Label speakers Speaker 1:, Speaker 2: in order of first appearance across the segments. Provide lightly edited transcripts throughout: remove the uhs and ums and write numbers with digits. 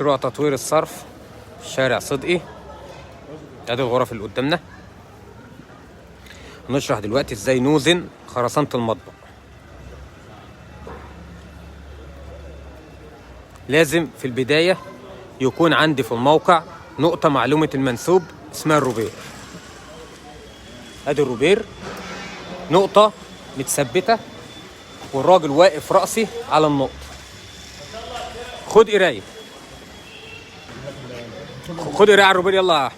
Speaker 1: مشروع تطوير الصرف شارع صدقي. ادي الغرف اللي قدامنا. هنشرح دلوقتي ازاي نوزن خرسانة المطبخ. لازم في البداية يكون عندي في الموقع نقطة معلومة المنسوب اسمها الروبير. ادي الروبير، نقطة متثبتة والراجل واقف رأسي على النقطة. خد قراية، خد قراية على الروبير. يلا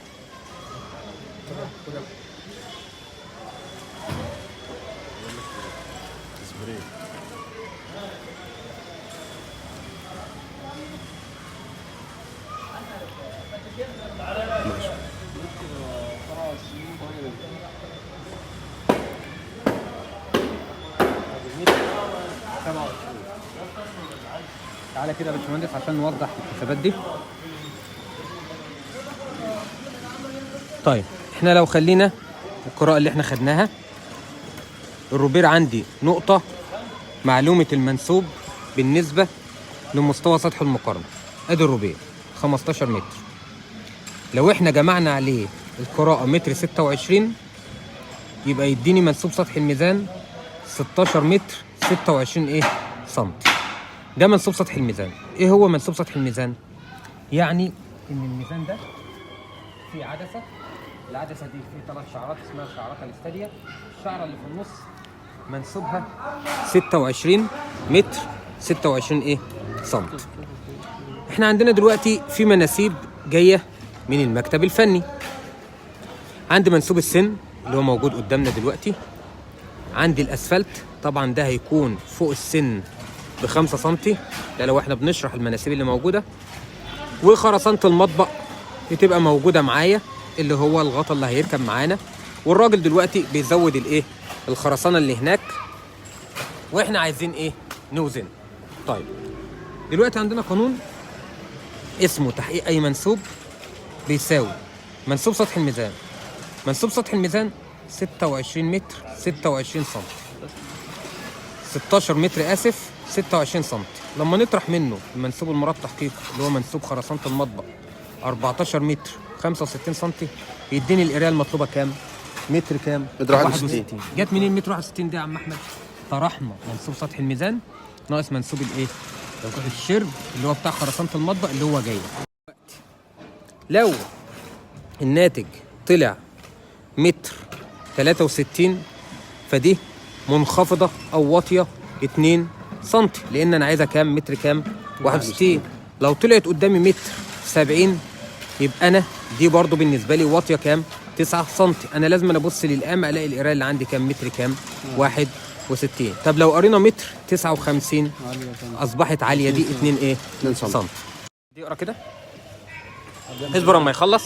Speaker 1: تعالى كده يا باشمهندس عشان نوضح الحسابات دي. طيب احنا لو خلينا القراءة اللي احنا خدناها، الروبير عندي نقطة معلومة المنسوب بالنسبة لمستوى سطح المقارنة. ادي الروبير 15 متر. لو احنا جمعنا عليه القراءة متر 26 يبقى يديني منسوب سطح الميزان 16 متر 26 سنتي. ده منسوب سطح الميزان. ايه هو منسوب سطح الميزان؟ يعني ان الميزان ده فيه عدسة، العدسة دي فيه 3 شعرات اسمها شعرات الاستادية. الشعرة اللي في النص منسوبها 26 متر 26 سنتي. احنا عندنا دلوقتي في مناسيب جاية من المكتب الفني. عندي منسوب السن اللي هو موجود قدامنا دلوقتي. عندي الاسفلت، طبعا ده هيكون فوق السن ب5 سنتي، ده لو احنا بنشرح المناسيب اللي موجوده. وخرسانه المطبق بتبقى موجوده معايا، اللي هو الغطا اللي هيركب معانا. والراجل دلوقتي بيزود الخرسانه اللي هناك، واحنا عايزين نوزن. طيب دلوقتي عندنا قانون اسمه تحقيق اي منسوب بيساوي منسوب سطح الميزان. منسوب سطح الميزان 26 متر 26 سم، 16 متر 26 سم. لما نطرح منه المنسوب المراد تحقيق اللي هو منسوب خرسانة المطبق 14 متر 65 سم، يديني القرايه المطلوبه كام؟ متر كام؟
Speaker 2: متر 61.
Speaker 1: جت منين متر 61 دي يا عم احمد؟ طرحنا منسوب سطح الميزان ناقص منسوب الشرب اللي هو بتاع خرسانة المطبق اللي هو جاي. لو الناتج طلع متر 63 فدي منخفضة أو واطية 2 سنتي، لأن أنا عايزها كام؟ متر كام؟ 61. لو طلعت قدامي متر 70 يبقى أنا دي برضو بالنسبة لي واطية كام؟ 9 سنتي. أنا لازم أبص للقام ألاقي القراية اللي عندي كام؟ متر كام؟ 61. طب لو قرينا متر 59 أصبحت عالية دي 2 سنتي. دي اقرا كده، اصبر اما يخلص.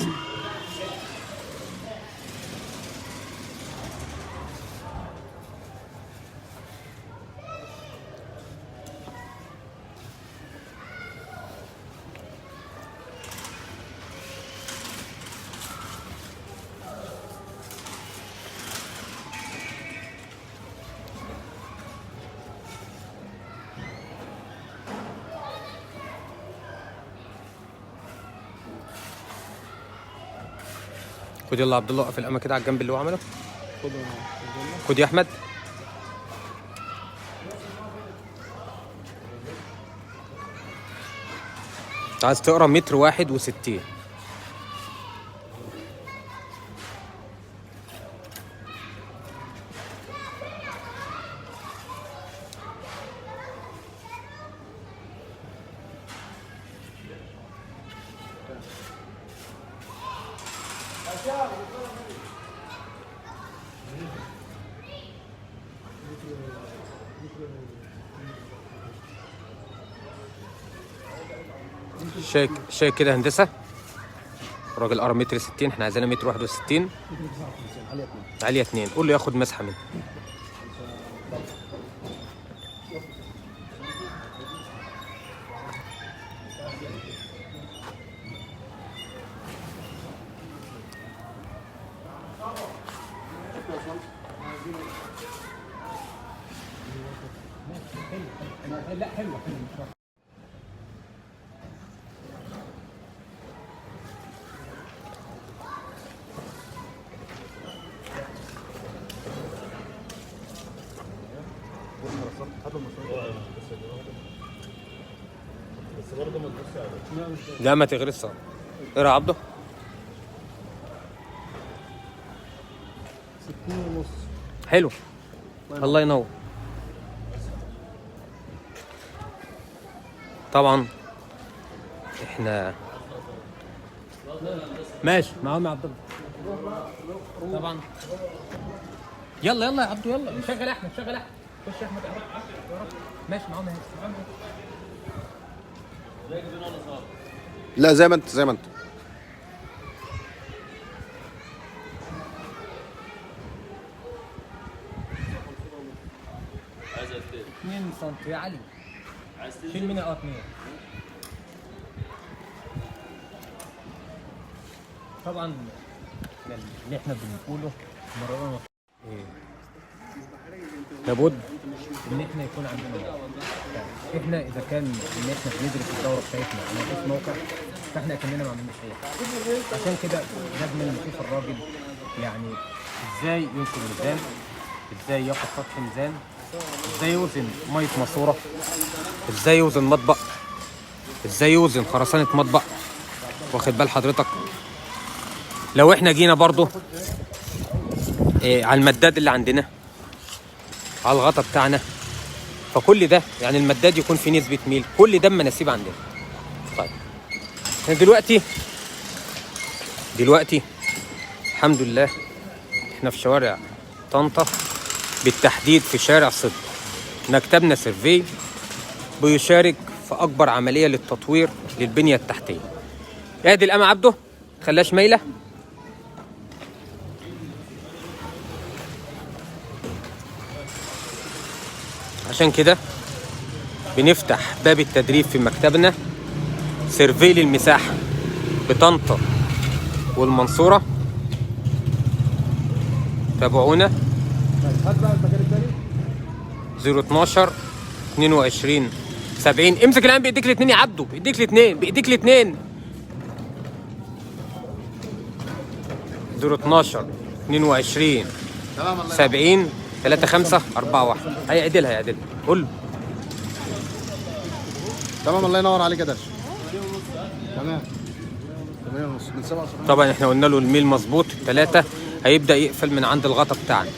Speaker 1: خد يلا عبد الله، وقف القمه كده على الجنب اللي هو عمله. خد يا احمد. عايز تقرا متر 61. شايك كده هندسه. الراجل قرا متر 60، احنا عايزينها متر 61 عليه 2. قول له ياخد مسحه منه. لا حلوه. لا ما تغرسش. اقرا يا عبده.
Speaker 2: 60 ونص.
Speaker 1: حلو. الله ينور. طبعا احنا ماشي معاهم يا عبد الله. طبعا يلا يلا يا عبده يلا. شغل احمد شغل احمد. خش يا احمد. ماشي معاهم اهي.
Speaker 2: لا زي ما انت زي ما انت.
Speaker 1: 2 سم يا علي. شيل منها 2. طبعا اللي احنا بنقوله مرارا لابد ان احنا يكون عندنا احنا اذا كان ان احنا بندرس الدوره بتاعتنا على اساس موقع، فاحنا كاننا ما عملناش ايه. عشان كده لازم نشوف الراجل يعني ازاي ينقل ميزان، ازاي ياخد سطح ميزان، ازاي يوزن ميه ماسوره، ازاي يوزن مطبق، ازاي يوزن خرسانه مطبق. واخد بال حضرتك؟ لو احنا جينا برضو على المداد اللي عندنا، على الغطا بتاعنا، فكل ده يعني المداد يكون في نسبه ميل، كل ده مناسيب عندنا. طيب احنا دلوقتي الحمد لله احنا في شوارع طنطا، بالتحديد في شارع صدق. مكتبنا سيرفي بيشارك في اكبر عمليه للتطوير للبنيه التحتيه. ادي القمع عبده، خلاش مايله. عشان كده بنفتح باب التدريب في مكتبنا سيرفي للمساحه بطنطا والمنصوره. تابعونا 012 22 70. امسك الان بايديك الاثنين يا عبده، بايديك الاثنين، بايديك الاثنين. 012 22 70 35 41. هيعدلها يعدلها. قول له
Speaker 2: تمام. الله ينور عليك يا درش. تمام. 8 ونص من 77.
Speaker 1: طبعا احنا قلنا له الميل مظبوط 3. هيبدا يقفل من عند الغطا بتاعنا.